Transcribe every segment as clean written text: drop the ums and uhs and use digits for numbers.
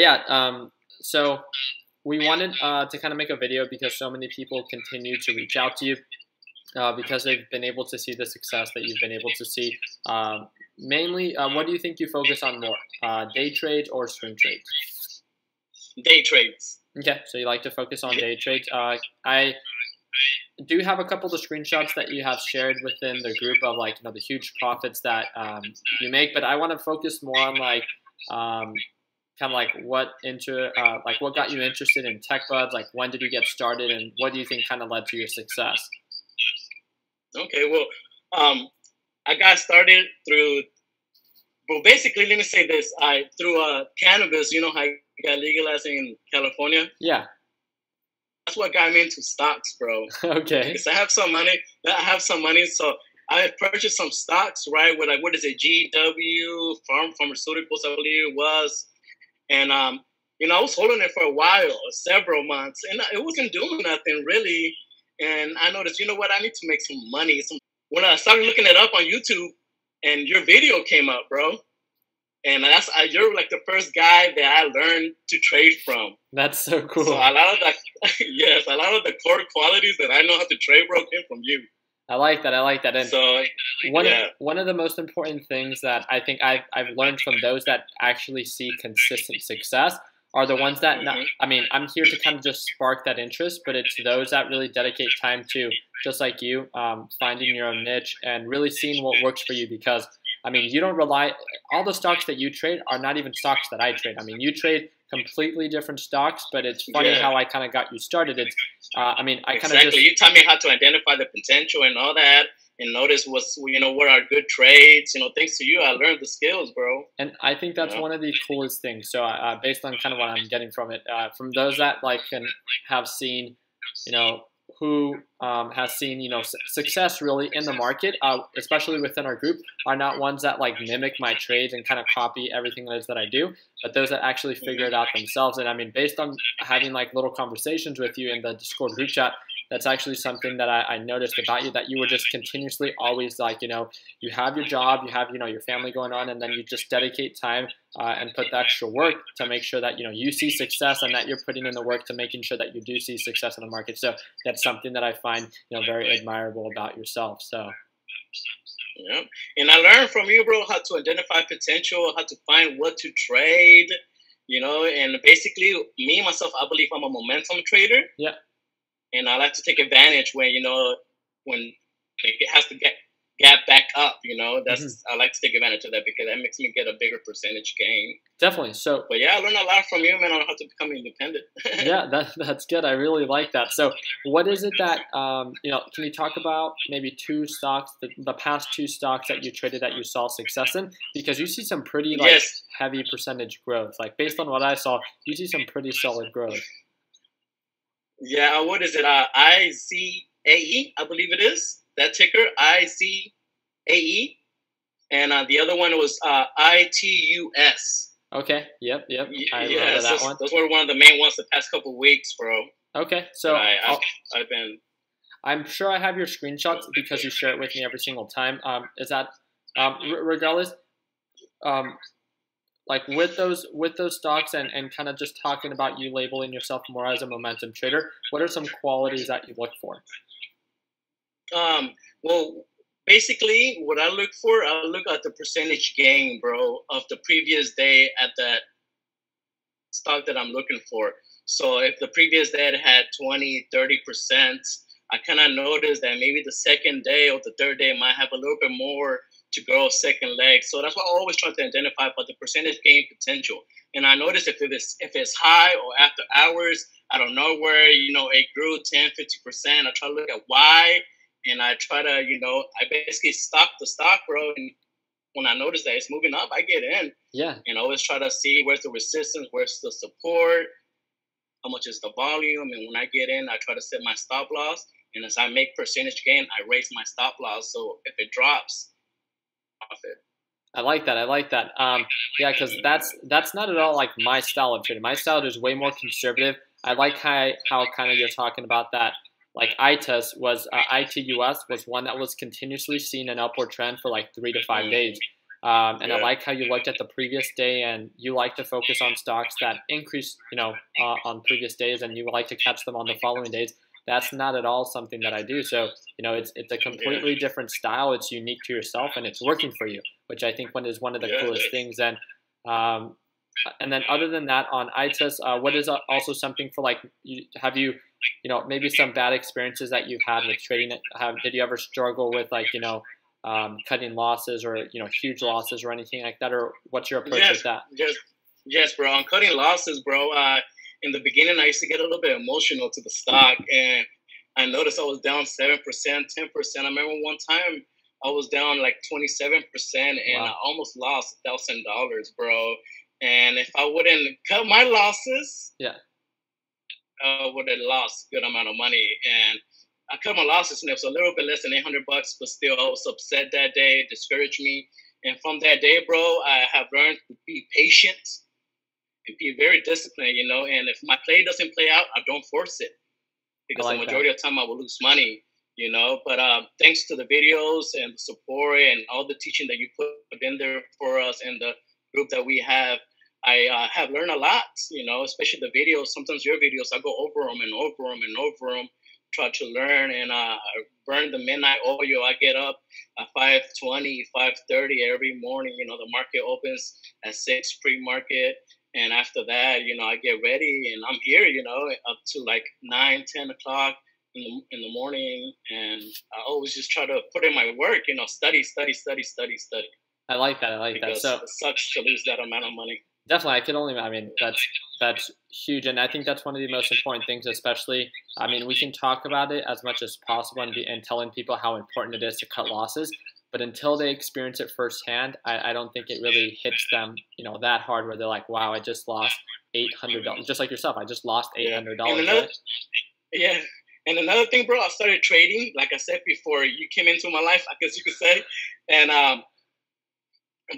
but yeah, so we wanted to kind of make a video because so many people continue to reach out to you because they've been able to see the success that you've been able to see. Mainly, what do you think you focus on more, day trades or swing trades? Day trades. Okay, so you like to focus on day trades. I do have a couple of screenshots that you have shared within the group of like the huge profits that you make, but I want to focus more on like kind of like what got you interested in tech buds, like when did you get started, and what do you think kind of led to your success? Okay, well, I got started through. Well, basically, let me say this: through cannabis. You know how it got legalized in California? Yeah. That's what got me into stocks, bro. Okay. Because I have some money, so I purchased some stocks, right? With like, what is it, GW Pharmaceuticals, I believe it was, and I was holding it for a while, several months, and it wasn't doing nothing really. And I noticed, you know what, I need to make some money. When I started looking it up on YouTube, and your video came up, bro. And you're like the first guy that I learned to trade from. That's so cool. So a lot of the core qualities that I know how to trade, bro, came from you. I like that. And so one of the most important things that I think I've learned from those that actually see consistent success are the ones that, I'm here to kind of just spark that interest, but it's those that really dedicate time to, just like you, finding your own niche and really seeing what works for you. Because you don't rely, all the stocks that you trade are not even stocks that I trade. You trade completely different stocks, but it's funny how I kind of got you started. It's, I kind of exactly. You taught me how to identify the potential and all that, and notice what are good trades. Thanks to you, I learned the skills, bro. And I think that's one of the coolest things. So based on kind of what I'm getting from it, from those that can have seen, who has seen, success really in the market, especially within our group, are not ones that mimic my trades and kind of copy everything that is that I do, but those that actually figure it out themselves. And based on having little conversations with you in the Discord group chat, that's actually something that I noticed about you, that you were just continuously always you have your job, you have, your family going on, and then you just dedicate time and put the extra work to make sure that, you see success and that you're putting in the work to making sure that you do see success in the market. So that's something that I find, very admirable about yourself. So. Yeah. And I learned from you, bro, how to identify potential, how to find what to trade, and basically me, myself, I believe I'm a momentum trader. Yeah. And I like to take advantage when it has to get back up, that's I like to take advantage of that because that makes me get a bigger percentage gain. Definitely. So, but yeah, I learned a lot from you, man, on how to become independent. Yeah, that's good. I really like that. So what is it that, can you talk about maybe two stocks, the past two stocks that you traded that you saw success in? Because you see some pretty heavy percentage growth. Based on what I saw, you see some pretty solid growth. Yeah, what is it? ICAE, I believe it is. That ticker, ICAE. And the other one was ITUS. Okay, yep. I remember that one. Those were one of the main ones the past couple of weeks, bro. Okay, so I'm sure I have your screenshots because you share it with me every single time. Is that, regardless, with those stocks and kind of just talking about you labeling yourself more as a momentum trader, what are some qualities that you look for? Well, basically what I look at the percentage gain, bro, of the previous day at that stock that I'm looking for. So if the previous day had 20, 30%, I kind of noticed that maybe the second day or the third day might have a little bit more to grow a second leg. So that's what I always try to identify about the percentage gain potential. And I noticed if it's high or after hours, I don't know where, it grew 10, 50%. I try to look at why, and I try to, I basically stock the stock, bro. And when I notice that it's moving up, I get in. Yeah. And I always try to see where's the resistance, where's the support, how much is the volume. And when I get in, I try to set my stop loss. And as I make percentage gain, I raise my stop loss. So if it drops, profit. I like that. Yeah, because that's not at all like my style of trading. My style is way more conservative. I like how kind of you're talking about that. Like ITUS was one that was continuously seeing an upward trend for 3 to 5 days. And I like how you looked at the previous day, and you like to focus on stocks that increase, on previous days, and you like to catch them on the following days. That's not at all something that I do. So, it's a completely different style. It's unique to yourself, and it's working for you, which I think is one of the coolest things. And then other than that, on ITIS, what is also something for have you, maybe some bad experiences that you've had with trading it? Did you ever struggle with cutting losses or, huge losses or anything like that? Or what's your approach with that? Yes, bro. On cutting losses, bro, in the beginning, I used to get a little bit emotional to the stock, and I noticed I was down 7%, 10%. I remember one time I was down like 27%, and I almost lost $1,000, bro. And if I wouldn't cut my losses, I would have lost a good amount of money. And I cut my losses, and it was a little bit less than $800, but still I was upset that day. It discouraged me. And from that day, bro, I have learned to be patient and be very disciplined, And if my play doesn't play out, I don't force it, because the majority of the time I will lose money, But thanks to the videos and the support and all the teaching that you put in there for us and the group that we have, I have learned a lot, especially the videos. Sometimes your videos, I go over them and over them and over them, try to learn, and I burn the midnight oil. I get up at 5:20, 5:30 every morning. The market opens at 6 pre-market, and after that, I get ready and I'm here, up to like 9, 10 o'clock in the morning, and I always just try to put in my work, study. I like that. Because So it sucks to lose that amount of money. Definitely, I can only. I mean, that's huge, and I think that's one of the most important things. Especially, we can talk about it as much as possible and telling people how important it is to cut losses. But until they experience it firsthand, I don't think it really hits them, that hard. Where they're like, "Wow, I just lost $800." Just like yourself, I just lost $800. Yeah. And another thing, bro, I started trading. Like I said before, you came into my life, I guess you could say, and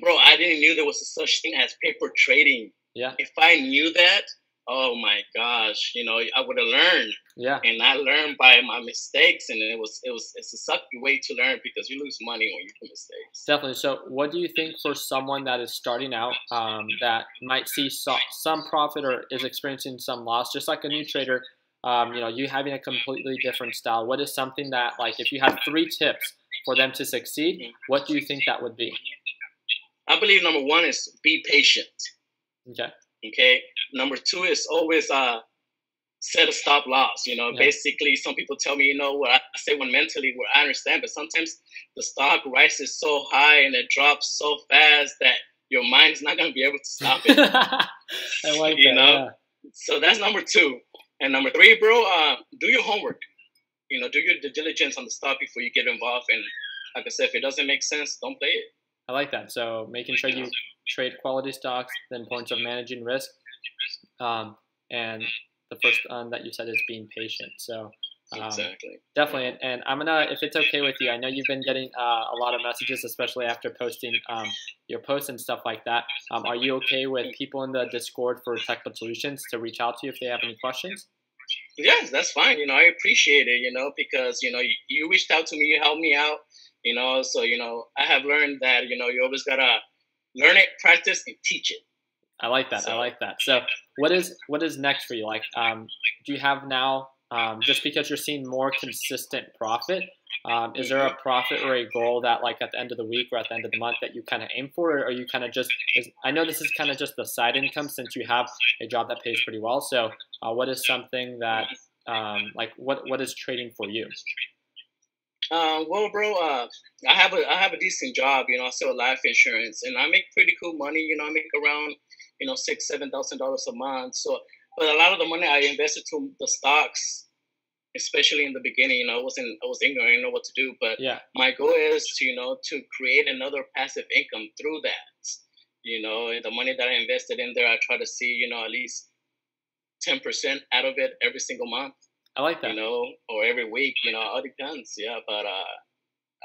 bro, I didn't knew there was a such thing as paper trading. Yeah. If I knew that, oh my gosh, I would have learned. Yeah. And I learned by my mistakes, and it's a sucky way to learn, because you lose money when you do mistakes. Definitely. So, what do you think for someone that is starting out, that might see some profit or is experiencing some loss, just like a new trader? You having a completely different style. What is something that, if you had 3 tips for them to succeed, what do you think that would be? I believe number 1 is be patient. Okay. Number 2 is always set a stop loss. Basically, some people tell me, what I say when mentally, where I understand, but sometimes the stock rises so high and it drops so fast that your mind's not going to be able to stop it. I like that. Yeah. So that's number 2. And number 3, bro, do your homework. Do your due diligence on the stock before you get involved. And like I said, if it doesn't make sense, don't play it. I like that. So making sure you trade quality stocks, the importance of managing risk, and the first that you said is being patient. So exactly. Definitely. And I'm gonna, if it's okay with you, I know you've been getting a lot of messages, especially after posting your posts and stuff like that. Are you okay with people in the Discord for Technical Solutions to reach out to you if they have any questions? Yes, that's fine. I appreciate it, because, you reached out to me, you helped me out. So, I have learned that, you always got to learn it, practice, and teach it. I like that. I like that. So what is next for you? Do you have now, just because you're seeing more consistent profit, is there a profit or a goal that at the end of the week or at the end of the month that you kind of aim for? Or are you kind of I know this is kind of just the side income since you have a job that pays pretty well. So what is something that, what is trading for you? Well, bro, I have a decent job. I sell life insurance, and I make pretty cool money. I make around $6,000-$7,000 a month. So, but a lot of the money I invested to the stocks, especially in the beginning. I was ignorant, I didn't know what to do. But my goal is to create another passive income through that. And the money that I invested in there, I try to see at least 10% out of it every single month. I like that. Or every week, it all depends. Yeah. But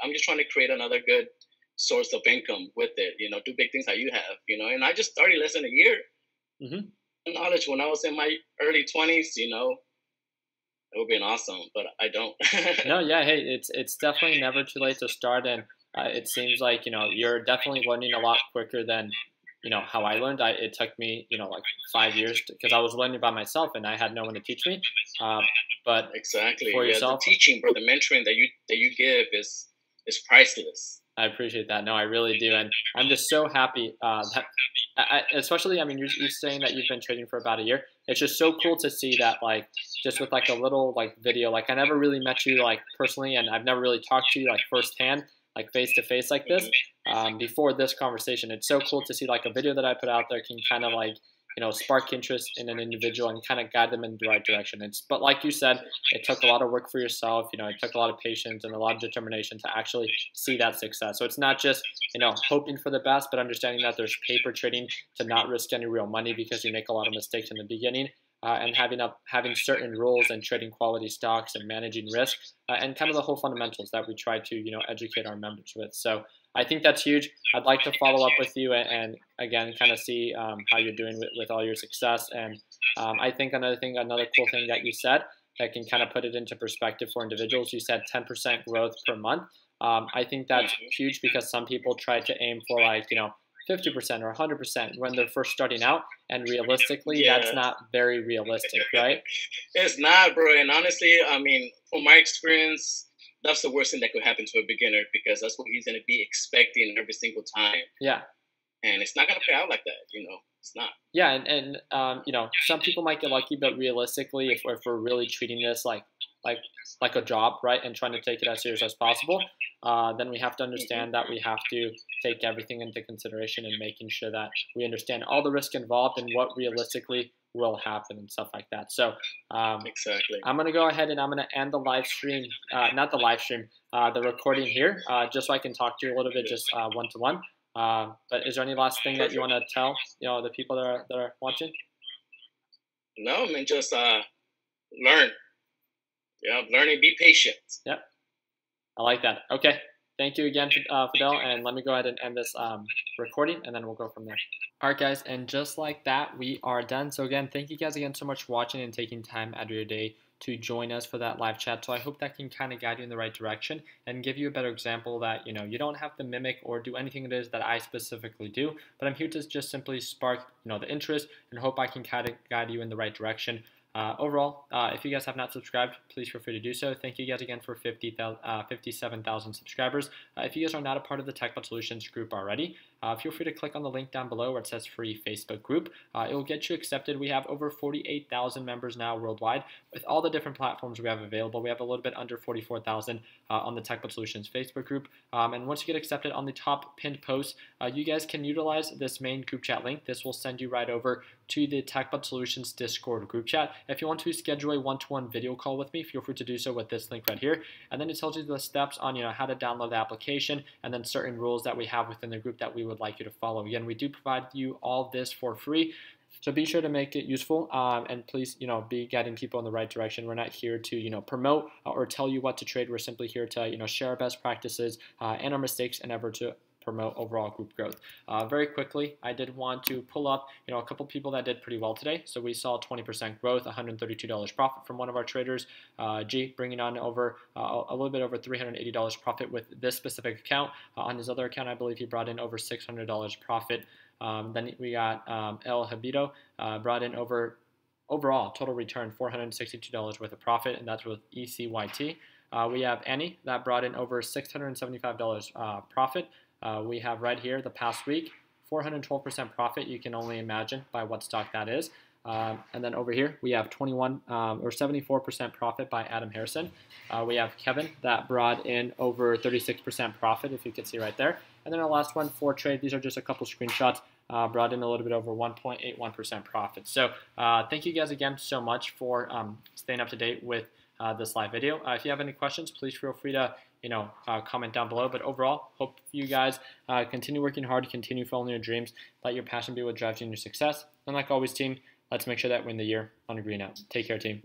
I'm just trying to create another good source of income with it, do big things that you have, and I just started less than a year. Knowledge when I was in my early 20s, it would have been awesome, but I don't. No, yeah. Hey, it's definitely never too late to start. And it seems like, you're definitely learning a lot quicker than, how I learned. It took me, like 5 years because I was learning by myself and I had no one to teach me. But exactly, for yourself, the teaching, bro, the mentoring that you give is priceless. I appreciate that. No, I really do, and I'm just so happy that, especially, I mean, you're saying that you've been trading for about a year. It's just so cool to see that, like, just with like a little like video. Like, I never really met you like personally, and I've never really talked to you like firsthand, like face to face like this. Before this conversation, it's so cool to see like a video that I put out there can kind of like, spark interest in an individual and kind of guide them in the right direction. But like you said, it took a lot of work for yourself. It took a lot of patience and a lot of determination to actually see that success. So it's not just, hoping for the best, but understanding that there's paper trading to not risk any real money because you make a lot of mistakes in the beginning. And having certain rules and trading quality stocks and managing risk and kind of the whole fundamentals that we try to educate our members with. So I think that's huge. I'd like to follow up with you and again kind of see how you're doing with all your success. And I think another cool thing that you said that can kind of put it into perspective for individuals. You said 10% growth per month. I think that's huge because some people try to aim for like 50% or 100% when they're first starting out, and realistically, that's not very realistic, right? It's not, bro. And honestly, I mean, from my experience, that's the worst thing that could happen to a beginner because that's what he's going to be expecting every single time. Yeah. And it's not going to play out like that, It's not. Yeah, and some people might get lucky, but realistically, if we're really treating this like a job, right, and trying to take it as serious as possible, then we have to understand that we have to take everything into consideration and making sure that we understand all the risk involved and what realistically will happen and stuff like that. So exactly. I'm going to go ahead and I'm going to end the live stream, the recording here, just so I can talk to you a little bit just one-to-one. But is there any last thing that you want to tell, the people that are watching? No, man, just learn. Yeah, learn and be patient. Yep. I like that. Okay. Thank you again, Fidel, and let me go ahead and end this recording, and then we'll go from there. All right, guys, and just like that, we are done. So again, thank you guys again so much for watching and taking time out of your day to join us for that live chat. So I hope that can kind of guide you in the right direction and give you a better example that, you don't have to mimic or do anything it is that I specifically do, but I'm here to just simply spark, the interest and hope I can kind of guide you in the right direction. Overall, if you guys have not subscribed, please feel free to do so. Thank you guys again for 57,000 subscribers. If you guys are not a part of the TechBot Solutions group already, feel free to click on the link down below where it says free Facebook group. It will get you accepted. We have over 48,000 members now worldwide with all the different platforms we have available. We have a little bit under 44,000 on the TechBot Solutions Facebook group. And once you get accepted, on the top pinned post, you guys can utilize this main group chat link. This will send you right over to the TechBot Solutions Discord group chat. If you want to schedule a one-to-one video call with me, feel free to do so with this link right here. And then it tells you the steps on how to download the application and then certain rules that we have within the group that we would like you to follow. Again, we do provide you all this for free. So be sure to make it useful and please, be guiding people in the right direction. We're not here to, promote or tell you what to trade. We're simply here to, share our best practices and our mistakes in effort to promote overall group growth. Very quickly, I did want to pull up, a couple people that did pretty well today. So we saw 20% growth, $132 profit from one of our traders, G, bringing on over a little bit over $380 profit with this specific account. On his other account, I believe he brought in over $600 profit. Then we got El Habito, brought in overall total return $462 worth of profit, and that's with ECYT. We have Annie that brought in over $675 profit. We have right here the past week, 412% profit. You can only imagine by what stock that is. And then over here, we have 74% profit by Adam Harrison. We have Kevin that brought in over 36% profit, if you can see right there. And then our last one, for trade, these are just a couple screenshots, brought in a little bit over 1.81% profit. So thank you guys again so much for staying up to date with this live video. If you have any questions, please feel free to comment down below. But overall, hope you guys continue working hard, continue following your dreams, let your passion be what drives you in your success. And like always, team, let's make sure that we win the year on a green out. Take care, team.